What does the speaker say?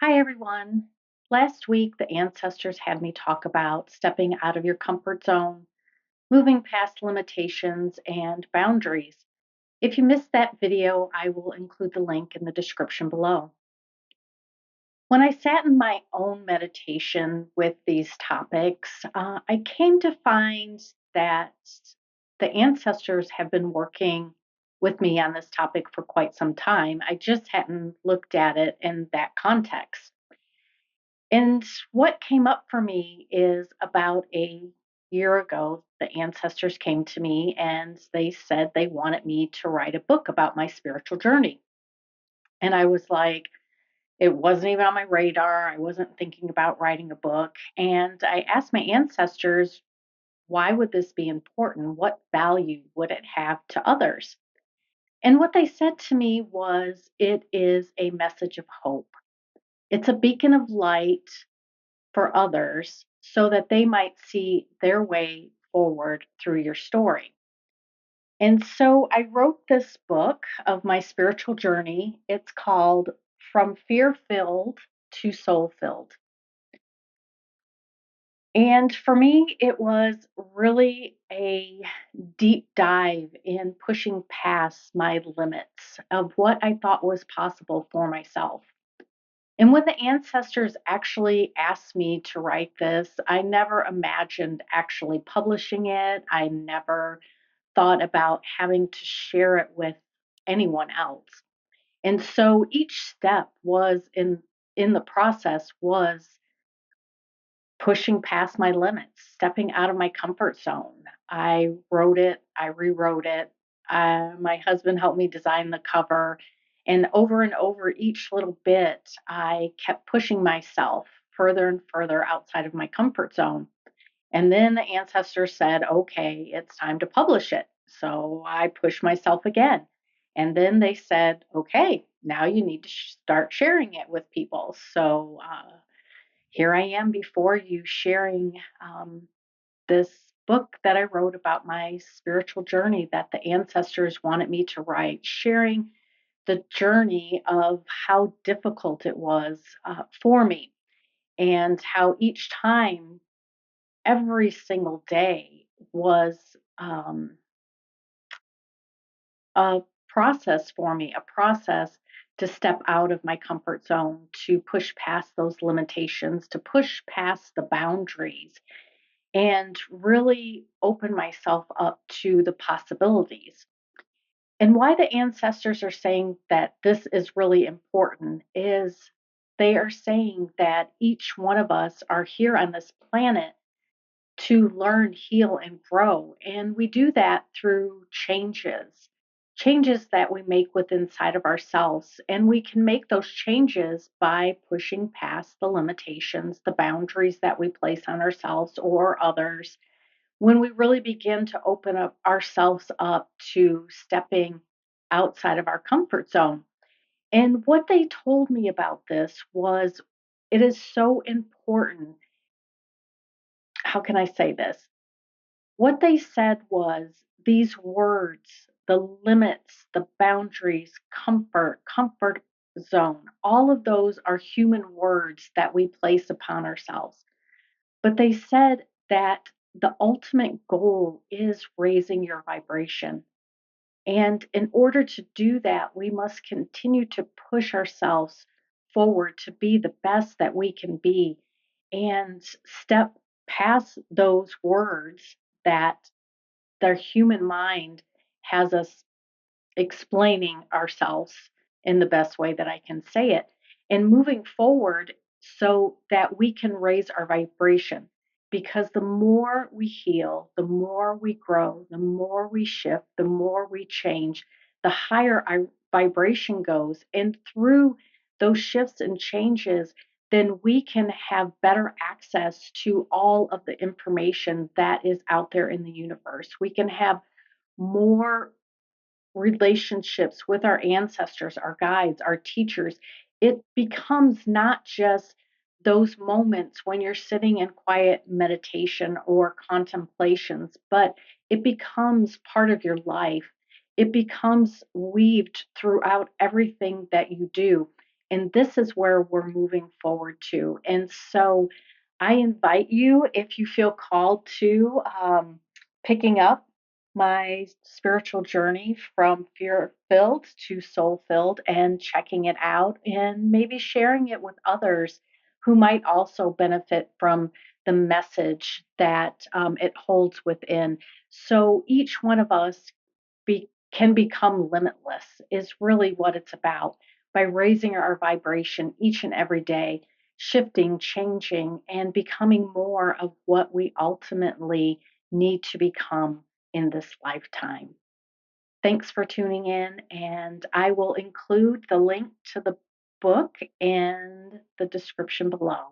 Hi, everyone. Last week, the ancestors had me talk about stepping out of your comfort zone, moving past limitations and boundaries. If you missed that video, I will include the link in the description below. When I sat in my own meditation with these topics, I came to find that the ancestors have been working with me on this topic for quite some time. I just hadn't looked at it in that context. And what came up for me is about a year ago, the ancestors came to me and they said they wanted me to write a book about my spiritual journey. And I was like, it wasn't even on my radar. I wasn't thinking about writing a book. And I asked my ancestors, why would this be important? What value would it have to others? And what they said to me was, it is a message of hope. It's a beacon of light for others so that they might see their way forward through your story. And so I wrote this book of my spiritual journey. It's called From Fear Filled to Soul Filled. And for me, it was really a deep dive in pushing past my limits of what I thought was possible for myself. And when the ancestors actually asked me to write this, I never imagined actually publishing it. I never thought about having to share it with anyone else. And so each step was in the process was pushing past my limits, stepping out of my comfort zone. I wrote it, I rewrote it. My husband helped me design the cover. And over each little bit, I kept pushing myself further and further outside of my comfort zone. And then the ancestors said, okay, it's time to publish it. So I pushed myself again. And then they said, okay, now you need to start sharing it with people. So here I am before you sharing this book that I wrote about my spiritual journey that the ancestors wanted me to write, sharing the journey of how difficult it was for me and how each time, every single day was um, a process for me, a process to step out of my comfort zone, to push past those limitations, to push past the boundaries and really open myself up to the possibilities. And why the ancestors are saying that this is really important is they are saying that each one of us are here on this planet to learn, heal, and grow. And we do that through changes that we make within inside of ourselves. And we can make those changes by pushing past the limitations, the boundaries that we place on ourselves or others when we really begin to open up ourselves up to stepping outside of our comfort zone. And what they told me about this was it is so important. How can I say this? What they said was these words, the limits, the boundaries, comfort zone, all of those are human words that we place upon ourselves. But they said that the ultimate goal is raising your vibration. And in order to do that, we must continue to push ourselves forward to be the best that we can be and step past those words that their human mind has us explaining ourselves in the best way that I can say it and moving forward so that we can raise our vibration. Because the more we heal, the more we grow, the more we shift, the more we change, the higher our vibration goes. And through those shifts and changes, then we can have better access to all of the information that is out there in the universe. We can have more relationships with our ancestors, our guides, our teachers. It becomes not just those moments when you're sitting in quiet meditation or contemplations, but it becomes part of your life. It becomes weaved throughout everything that you do. And this is where we're moving forward to. And so I invite you, if you feel called to, picking up my spiritual journey from fear filled to soul filled and checking it out and maybe sharing it with others who might also benefit from the message that it holds within. So each one of us can become limitless, is really what it's about by raising our vibration each and every day, shifting, changing, and becoming more of what we ultimately need to become in this lifetime. Thanks for tuning in, and I will include the link to the book in the description below.